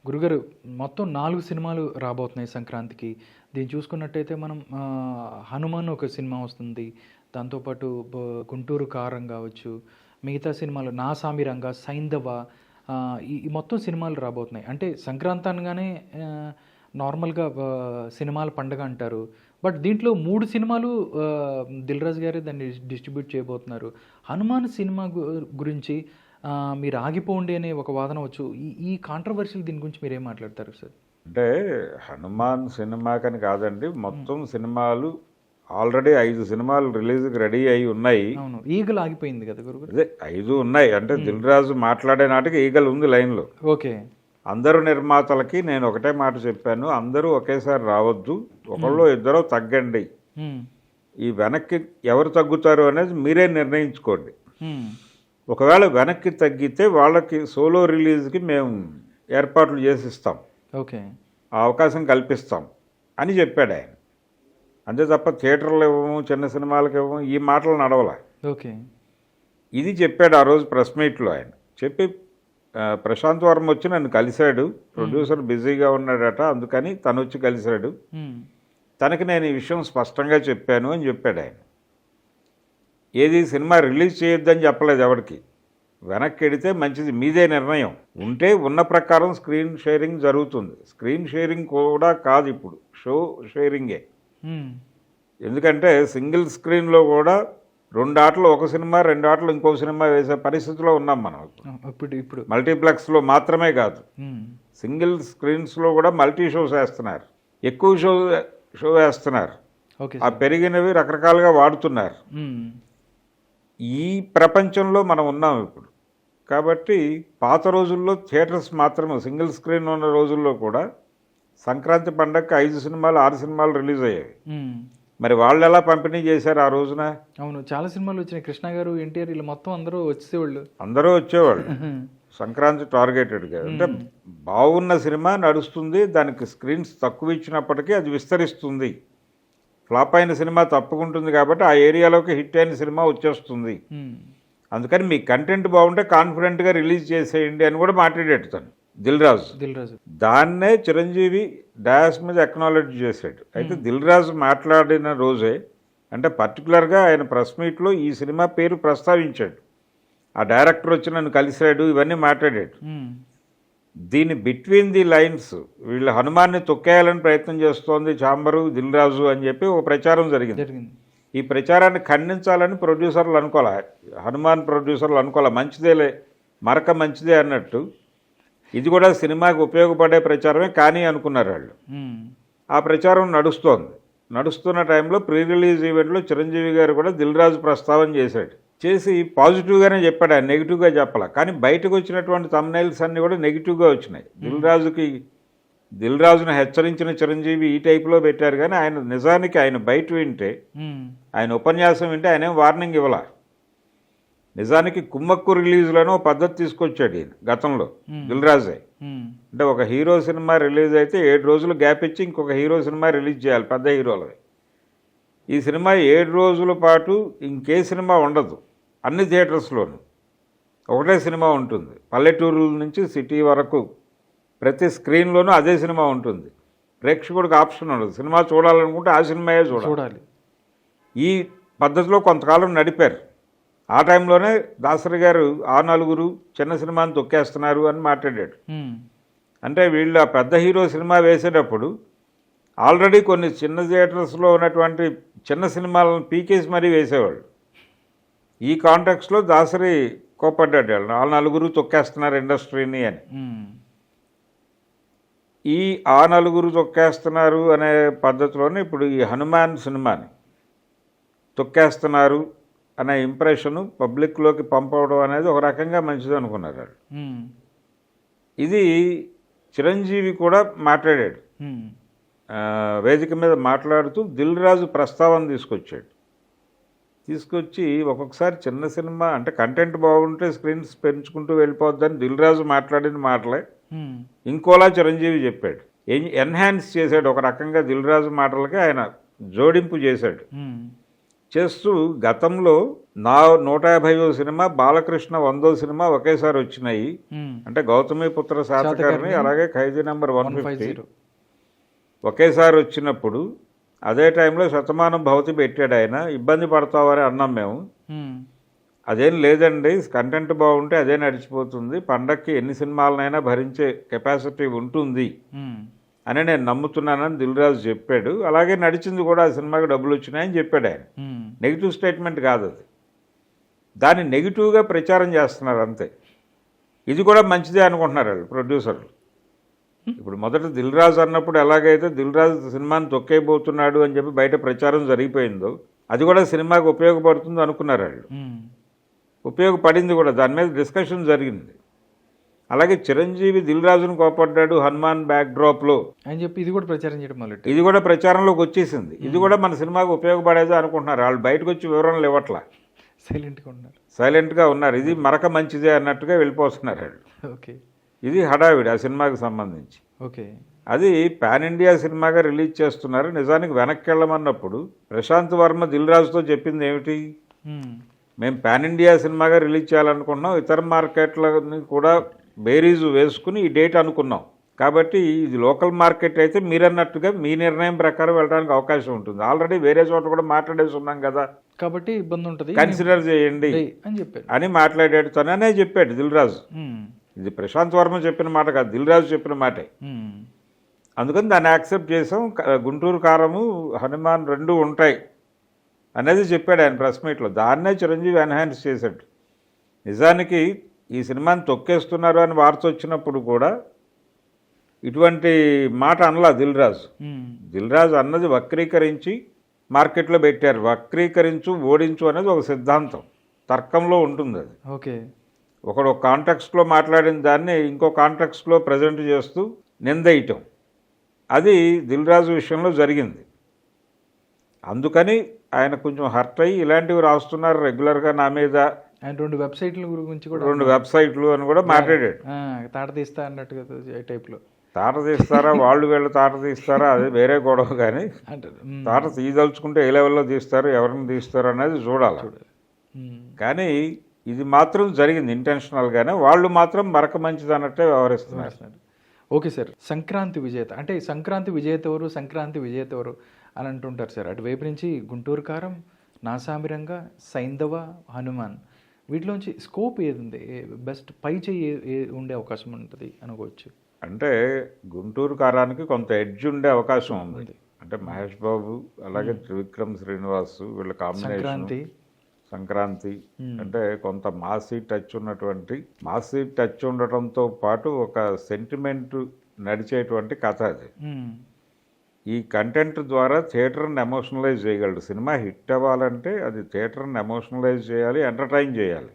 గురుగారు మొత్తం 4 సినిమాలు రాబోతున్నాయి సంక్రాంతికి. దీన్ని చూసుకున్నట్టయితే మనం 'హనుమాన్' ఒక సినిమా వస్తుంది. దాంతో పాటు 'గుంటూరు కారం' గావచ్చు, మిగతా సినిమాలు 'నా సామిరంగ', 'సైంధవ' ఈ ఈ మొత్తం సినిమాలు రాబోతున్నాయి. అంటే సంక్రాంతి అనగానే నార్మల్‌గా సినిమాల పండగ అంటారు. బట్ దీంట్లో 3 సినిమాలు 'దిల్ రాజు' గారే దాన్ని డిస్ట్రిబ్యూట్ చేయబోతున్నారు. 'హనుమాన్' సినిమా గురించి మీరు ఆగిపోండి అనే ఒక వాదన వచ్చు. ఈ ఈ కాంట్రోవర్షియల్ దీని గురించి మీరేం మాట్లాడతారు సార్? అంటే హనుమాన్ సినిమాకని కాదండి, మొత్తం సినిమాలు ఆల్రెడీ 5 సినిమాలు రిలీజ్కి రెడీ అయి ఉన్నాయి. అవును, ఈగలు ఆగిపోయింది కదా గురుగారు. అదే 5 ఉన్నాయి. అంటే దిల్ రాజు మాట్లాడే నాటికి ఈగలు ఉంది లైన్లో. ఓకే. అందరు నిర్మాతలకి నేను ఒకటే మాట చెప్పాను, అందరూ ఒకేసారి రావద్దు, ఒకళ్ళు ఇద్దరు తగ్గండి. ఈ వెనక్కి ఎవరు తగ్గుతారు అనేది మీరే నిర్ణయించుకోండి. ఒకవేళ వెనక్కి తగ్గితే వాళ్ళకి సోలో రిలీజ్కి మేము ఏర్పాట్లు చేసిస్తాం, ఓకే, ఆ అవకాశం కల్పిస్తాం అని చెప్పాడు ఆయన. అంతే తప్ప థియేటర్లు ఇవ్వము, చిన్న సినిమాలకు ఇవ్వము, ఈ మాటలు నడవలే. ఓకే. ఇది చెప్పాడు ఆ రోజు ప్రెస్ మీట్లో. ఆయన చెప్పి ప్రశాంత్ వర్మ వచ్చి నన్ను కలిశాడు. ప్రొడ్యూసర్ బిజీగా ఉన్నాడట, అందుకని తను వచ్చి కలిశాడు. తనకి నేను ఈ విషయం స్పష్టంగా చెప్పాను అని చెప్పాడు ఆయన. ఏది సినిమా రిలీజ్ చేయొద్దని చెప్పలేదు ఎవరికి. వెనక్కి వెడితే మంచిది, మీదే నిర్ణయం. ఉంటే ఉన్న ప్రకారం స్క్రీన్ షేరింగ్ జరుగుతుంది. స్క్రీన్ షేరింగ్ కూడా కాదు, ఇప్పుడు షో షేరింగే. ఎందుకంటే సింగిల్ స్క్రీన్లో కూడా 2 ఆటలు ఒక సినిమా, 2 ఆటలు ఇంకో సినిమా వేసే పరిస్థితిలో ఉన్నాం మనం ఇప్పుడు. మల్టీప్లెక్స్లో మాత్రమే కాదు, సింగిల్ స్క్రీన్స్లో కూడా మల్టీ షోస్ వేస్తున్నారు, ఎక్కువ షో వేస్తున్నారు. ఆ పెరిగినవి రకరకాలుగా వాడుతున్నారు. ఈ ప్రపంచంలో మనం ఉన్నాం ఇప్పుడు. కాబట్టి పాత రోజుల్లో థియేటర్స్ మాత్రమే సింగిల్ స్క్రీన్ ఉన్న రోజుల్లో కూడా సంక్రాంతి పండగకి 5 సినిమాలు 6 సినిమాలు రిలీజ్ అయ్యాయి. మరి వాళ్ళు ఎలా పంపిణీ చేశారు ఆ రోజున? అవును, చాలా సినిమాలు వచ్చినాయి. కృష్ణ గారు, ఎన్టీఆర్ వీళ్ళు మొత్తం అందరూ వచ్చేవాళ్ళు సంక్రాంతి టార్గెటెడ్గా. అంటే బాగున్న సినిమా నడుస్తుంది, దానికి స్క్రీన్స్ తక్కువ ఇచ్చినప్పటికీ అది విస్తరిస్తుంది. ఫ్లాప్ అయిన సినిమా తప్పుకుంటుంది కాబట్టి ఆ ఏరియాలోకి హిట్ అయిన సినిమా వచ్చేస్తుంది. అందుకని మీ కంటెంట్ బాగుంటే కాన్ఫిడెంట్గా రిలీజ్ చేసేయండి అని కూడా మాట్లాడాడు తను, దిల్ రాజు. దాన్నే చిరంజీవి డయాస్ మీద అక్నాలెడ్జ్ చేశాడు. అయితే దిల్ రాజు మాట్లాడిన రోజే, అంటే పర్టికులర్గా ఆయన ప్రెస్ మీట్లో ఈ సినిమా పేరు ప్రస్తావించాడు. ఆ డైరెక్టర్ వచ్చి నన్ను కలిశాడు, ఇవన్నీ మాట్లాడాడు. దీని బిట్వీన్ ది లైన్స్ వీళ్ళు హనుమాన్ని తొక్కేయాలని ప్రయత్నం చేస్తోంది చాంబరు, దిల్ రాజు అని చెప్పి ఒక ప్రచారం జరిగింది. ఈ ప్రచారాన్ని ఖండించాలని ప్రొడ్యూసర్లు అనుకోలే, హనుమాన్ ప్రొడ్యూసర్లు అనుకోలే. మంచిదేలే, మరక మంచిదే అన్నట్టు ఇది కూడా సినిమాకి ఉపయోగపడే ప్రచారమే కానీ అనుకున్నారు వాళ్ళు. ఆ ప్రచారం నడుస్తున్న టైంలో ప్రీ రిలీజ్ ఈవెంట్లో చిరంజీవి గారు కూడా దిల్ రాజు ప్రస్తావన చేసి పాజిటివ్గానే చెప్పాడు, ఆయన నెగిటివ్గా చెప్పాల. కానీ బయటకు వచ్చినటువంటి థంబ్నెయిల్స్ అన్నీ కూడా నెగిటివ్గా వచ్చినాయి. దిల్ రాజును హెచ్చరించిన చిరంజీవి ఈ టైపులో పెట్టారు. కానీ ఆయన నిజానికి ఆయన బయట వింటే, ఆయన ఉపన్యాసం వింటే ఆయన ఏం వార్నింగ్ ఇవ్వాల. నిజానికి కుమ్మక్కు రిలీజ్లోనూ పద్ధతి తీసుకొచ్చాడు ఈయన గతంలో, దిల్ రాజే. అంటే ఒక హీరో సినిమా రిలీజ్ అయితే 7 రోజులు గ్యాప్ ఇచ్చి ఇంకొక హీరో సినిమా రిలీజ్ చేయాలి, పెద్ద హీరోలవి. ఈ సినిమా 7 రోజుల పాటు ఇంకే సినిమా ఉండదు, అన్ని థియేటర్స్లోనూ ఒకటే సినిమా ఉంటుంది. పల్లెటూరుల నుంచి సిటీ వరకు ప్రతి స్క్రీన్లోనూ అదే సినిమా ఉంటుంది. ప్రేక్షకుడికి ఆప్షన్ ఉండదు, సినిమా చూడాలనుకుంటే ఆ సినిమాయే చూడాలి. ఈ పద్ధతిలో కొంతకాలం నడిపారు. ఆ టైంలోనే దాసరి గారు ఆ నలుగురు చిన్న సినిమాని తొక్కేస్తున్నారు అని మాట్లాడాడు. అంటే వీళ్ళు ఆ పెద్ద హీరో సినిమా వేసేటప్పుడు ఆల్రెడీ కొన్ని చిన్న థియేటర్స్లో ఉన్నటువంటి చిన్న సినిమాలను పీకేసి మరీ వేసేవాళ్ళు. ఈ కాంటాక్ట్స్లో దాసరి కోపడ్డాడు, వాళ్ళు ఆ నలుగురు తొక్కేస్తున్నారు ఇండస్ట్రీని అని. ఈ ఆ నలుగురు తొక్కేస్తున్నారు అనే పద్ధతిలోనే ఇప్పుడు ఈ హనుమాన్ సినిమాని తొక్కేస్తున్నారు అనే ఇంప్రెషను పబ్లిక్లోకి పంపవడం అనేది ఒక రకంగా మంచిది అనుకున్నారు వాళ్ళు. ఇది చిరంజీవి కూడా మాట్లాడాడు, వేదిక మీద మాట్లాడుతూ దిల్ రాజు ప్రస్తావన తీసుకొచ్చి ఒక్కొక్కసారి చిన్న సినిమా అంటే కంటెంట్ బాగుంటే స్క్రీన్స్ పెంచుకుంటూ వెళ్ళిపోద్దని దిల్ రాజు మాట్లాడిన మాటలే ఇంకోలా చిరంజీవి చెప్పాడు, ఎన్హాన్స్ చేశాడు. ఒక రకంగా దిల్ రాజు మాటలకి ఆయన జోడింపు చేశాడు. చేస్తూ గతంలో నా 150వ సినిమా, బాలకృష్ణ 100వ సినిమా ఒకేసారి వచ్చినాయి. అంటే గౌతమిపుత్ర శాతకర్ణి, అలాగే ఖైదీ నెంబర్ 150 ఒకేసారి వచ్చినప్పుడు అదే టైంలో శతమానం భవతి పెట్టాడు ఆయన. ఇబ్బంది పడతావని అన్నాం మేము. అదేం లేదండి, కంటెంట్ బాగుంటే అదే నడిచిపోతుంది, పండక్కి ఎన్ని సినిమాలనైనా భరించే కెపాసిటీ ఉంటుంది అని నేను నమ్ముతున్నానని దిల్ రాజు చెప్పాడు. అలాగే నడిచింది కూడా, ఆ సినిమాకి డబ్బులు వచ్చినాయని చెప్పాడు ఆయన. నెగిటివ్ స్టేట్మెంట్ కాదు అది, దాన్ని నెగిటివ్గా ప్రచారం చేస్తున్నారు అంతే. ఇది కూడా మంచిదే అనుకుంటున్నారు వాళ్ళు ప్రొడ్యూసర్లు. ఇప్పుడు మొదట దిల్ రాజు అన్నప్పుడు ఎలాగైతే దిల్ రాజు సినిమాని తొక్కేయబోతున్నాడు అని చెప్పి బయట ప్రచారం జరిగిపోయిందో, అది కూడా సినిమాకి ఉపయోగపడుతుంది అనుకున్నారు వాళ్ళు. ఉపయోగపడింది కూడా, దాని మీద డిస్కషన్ జరిగింది. అలాగే చిరంజీవి దిల్ రాజును కోపడ్డాడు హనుమాన్ బ్యాక్ డ్రాప్లో అని చెప్పి ఇది కూడా ప్రచారం చేయడం మొదలెట్టారు. ఇది కూడా ప్రచారంలోకి వచ్చేసింది. ఇది కూడా మన సినిమాకు ఉపయోగపడేదే అనుకుంటున్నారు వాళ్ళు. బయటకు వచ్చి వివరణలు ఇవ్వట్లా, సైలెంట్గా ఉన్నారు. ఇది మరక మంచిదే అన్నట్టుగా వెళ్ళిపోతున్నారు వాళ్ళు. ఓకే, ఇది హడావిడి ఆ సినిమాకి సంబంధించి. ఓకే, అది పాన్ ఇండియా సినిమాగా రిలీజ్ చేస్తున్నారు. నిజానికి వెనక్కి వెళ్ళమన్నప్పుడు ప్రశాంత్ వర్మ దిల్ రాజుతో చెప్పింది ఏమిటి, మేము పాన్ ఇండియా సినిమాగా రిలీజ్ చేయాలనుకున్నాం, ఇతర మార్కెట్లని కూడా బేరీజు వేసుకుని ఈ డేట్ అనుకున్నాం, కాబట్టి ఇది లోకల్ మార్కెట్ అయితే మీరన్నట్టుగా మీ నిర్ణయం ప్రకారం వెళ్ళడానికి అవకాశం ఉంటుంది. ఆల్రెడీ వేరే చోట కూడా మాట్లాడేసి ఉన్నాం కదా, కాబట్టి ఇబ్బంది ఉంటుంది, కన్సిడర్ చేయండి అని చెప్పారు అని మాట్లాడాడు. తననే చెప్పాడు దిల్ రాజు. ఇది ప్రశాంత్ వర్మ చెప్పిన మాట కాదు, దిల్ రాజు చెప్పిన మాటే. అందుకని దాన్ని యాక్సెప్ట్ చేసాం. గుంటూరు కారము, హనుమాన్ రెండు ఉంటాయి అనేది చెప్పాడు ఆయన ప్రెస్ మీట్లో. దాన్నే చిరంజీవి ఎన్హాన్స్ చేశాడు. నిజానికి ఈ సినిమాని తొక్కేస్తున్నారు అని వార్త వచ్చినప్పుడు కూడా ఇటువంటి మాట అనలా దిల్ రాజు. దిల్ రాజు అన్నది వక్రీకరించి మార్కెట్లో పెట్టారు. వక్రీకరించు ఓడించు అనేది ఒక సిద్ధాంతం, తర్కంలో ఉంటుంది అది. ఓకే, ఒకడు ఒక కాంటెక్స్ట్లో మాట్లాడిన దాన్ని ఇంకో కాంటెక్స్ట్లో ప్రజెంట్ చేస్తూ నిందేయటం, అది దిల్ రాజు విషయంలో జరిగింది. అందుకని ఆయన కొంచెం హర్ట్ అయ్యి ఇలాంటివి రాస్తున్నారు రెగ్యులర్గా నా మీద. ఆయన రెండు వెబ్సైట్ల గురించి కూడా, 2 వెబ్సైట్లు అని కూడా మాట్లాడాడు. తాట తీస్తా అన్నట్టుగా టైప్లో. తాట తీస్తారా వాళ్ళు వీళ్ళు తాట తీస్తారా అది వేరే గొడవ, కానీ తాట తీయదలుచుకుంటే ఏ లెవెల్లో తీస్తారు, ఎవరిని తీస్తారు అనేది చూడాలి. కానీ ఇది మాత్రం జరిగింది ఇంటెన్షనల్గానే. వాళ్ళు మాత్రం మరక మంచిది అన్నట్టే వ్యవహరిస్తున్నారు. ఓకే సార్, సంక్రాంతి విజేత అంటే సంక్రాంతి విజేత ఎవరు, సంక్రాంతి విజేత ఎవరు అని అంటుంటారు సార్. అటువైపు నుంచి గుంటూరు కారం, నాసామిరంగా, సైంధవ, హనుమాన్, వీటిలోంచి స్కోప్ ఏది ఉంది, బెస్ట్ పై చేయి ఉండే అవకాశం ఉంటుంది అనుకోవచ్చు? అంటే గుంటూరు కారానికి కొంత ఎడ్జ్ ఉండే అవకాశం ఉంది. అంటే మహేష్ బాబు అలాగే త్రివిక్రమ్ శ్రీనివాస్ వీళ్ళ కాంబినేషన్, సంక్రాంతి అంటే కొంత మాసీ టచ్ ఉన్నటువంటి, మాసీ టచ్ ఉండటంతో పాటు ఒక సెంటిమెంట్ నడిచేటువంటి కథ అది. ఈ కంటెంట్ ద్వారా థియేటర్ని ఎమోషనలైజ్ చేయగలడు. సినిమా హిట్ అవ్వాలంటే అది థియేటర్ని ఎమోషనలైజ్ చేయాలి, ఎంటర్టైన్ చేయాలి.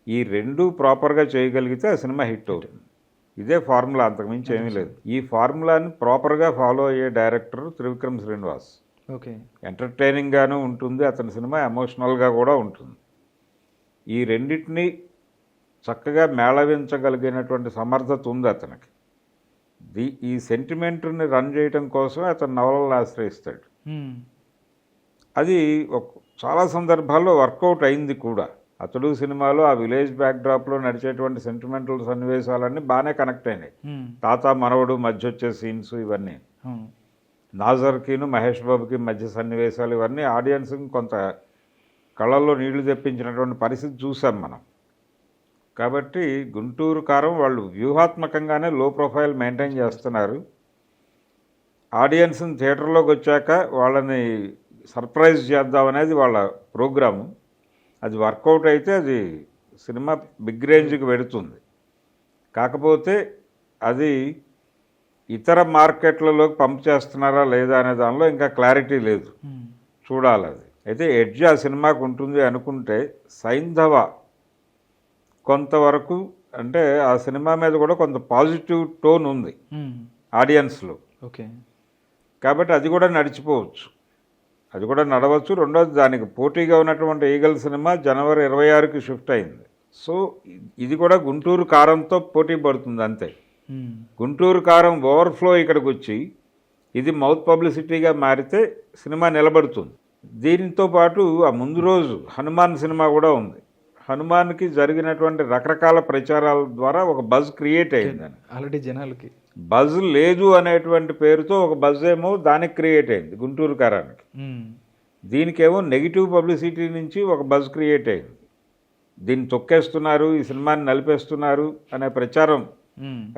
ఈ రెండు ప్రాపర్గా చేయగలిగితే ఆ సినిమా హిట్ అవుతుంది. ఇదే ఫార్ములా, అంతకుమించి ఏమీ లేదు. ఈ ఫార్ములాని ప్రాపర్గా ఫాలో అయ్యే డైరెక్టర్ త్రివిక్రమ్ శ్రీనివాస్. ఓకే, ఎంటర్టైనింగ్గాను ఉంటుంది అతని సినిమా, ఎమోషనల్గా కూడా ఉంటుంది. ఈ రెండింటినీ చక్కగా మేళవించగలిగినటువంటి సమర్థత ఉంది అతనికి. ఈ సెంటిమెంట్ని రన్ చేయటం కోసం అతను నవలను ఆశ్రయిస్తాడు. అది చాలా సందర్భాల్లో వర్కౌట్ అయింది కూడా. అతడు సినిమాలో ఆ విలేజ్ బ్యాక్డ్రాప్లో నడిచేటువంటి సెంటిమెంటల్ సన్నివేశాలన్నీ బాగానే కనెక్ట్ అయినాయి. తాత మనవడు మధ్య వచ్చే సీన్స్ ఇవన్నీ, నాజర్కిను మహేష్ బాబుకి మధ్య సన్నివేశాలు, ఇవన్నీ ఆడియన్స్కి కొంత కళ్ళల్లో నీళ్లు తెప్పించినటువంటి పరిస్థితి చూసాం మనం. కాబట్టి గుంటూరు కారం వాళ్ళు వ్యూహాత్మకంగానే లో ప్రొఫైల్ మెయింటైన్ చేస్తున్నారు. ఆడియన్స్ని థియేటర్లోకి వచ్చాక వాళ్ళని సర్ప్రైజ్ చేద్దామనేది వాళ్ళ ప్రోగ్రాము. అది వర్కౌట్ అయితే అది సినిమా బిగ్ రేంజ్కి వెడుతుంది. కాకపోతే అది ఇతర మార్కెట్లలోకి పంప్ చేస్తున్నారా లేదా అనే దానిలో ఇంకా క్లారిటీ లేదు, చూడాలి. అది అయితే ఎడ్జ్ ఆ సినిమాకు ఉంటుంది అనుకుంటే, సైంధవ కొంతవరకు అంటే ఆ సినిమా మీద కూడా కొంత పాజిటివ్ టోన్ ఉంది ఆడియన్స్లో. ఓకే, కాబట్టి అది కూడా నడిచిపోవచ్చు, అది కూడా నడవచ్చు. రెండోది, దానికి పోటీగా ఉన్నటువంటి ఈగల్ సినిమా జనవరి 26కి షిఫ్ట్ అయింది. సో ఇది కూడా గుంటూరు కారంతో పోటీ పడుతుంది అంతే. గుంటూరు కారం ఓవర్ఫ్లో ఇక్కడికి వచ్చి ఇది మౌత్ పబ్లిసిటీగా మారితే సినిమా నిలబడుతుంది. దీనితో పాటు ఆ ముందు రోజు హనుమాన్ సినిమా కూడా ఉంది. హనుమాన్కి జరిగినటువంటి రకరకాల ప్రచారాల ద్వారా ఒక బజ్ క్రియేట్ అయిందని. ఆల్రెడీ జనాలకి బజ్ లేదు అనేటువంటి పేరుతో ఒక బజ్ ఏమో దానికి క్రియేట్ అయింది గుంటూరు కారానికి. దీనికేమో నెగిటివ్ పబ్లిసిటీ నుంచి ఒక బజ్ క్రియేట్ అయింది. దీన్ని తొక్కేస్తున్నారు, ఈ సినిమాని నలిపేస్తున్నారు అనే ప్రచారం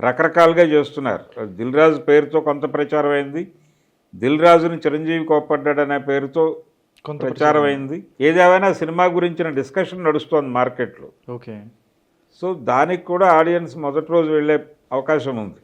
రకరకాలుగా చేస్తున్నారు. దిల్ రాజు పేరుతో కొంత ప్రచారం అయింది, దిల్ రాజుని చిరంజీవి కోప్పడ్డాడు అనే పేరుతో ప్రచారం అయింది. ఏదేమైనా సినిమా గురించిన డిస్కషన్ నడుస్తోంది మార్కెట్లో. ఓకే. సో దానికి కూడా ఆడియన్స్ మొదటి రోజు వెళ్ళే అవకాశం ఉంది.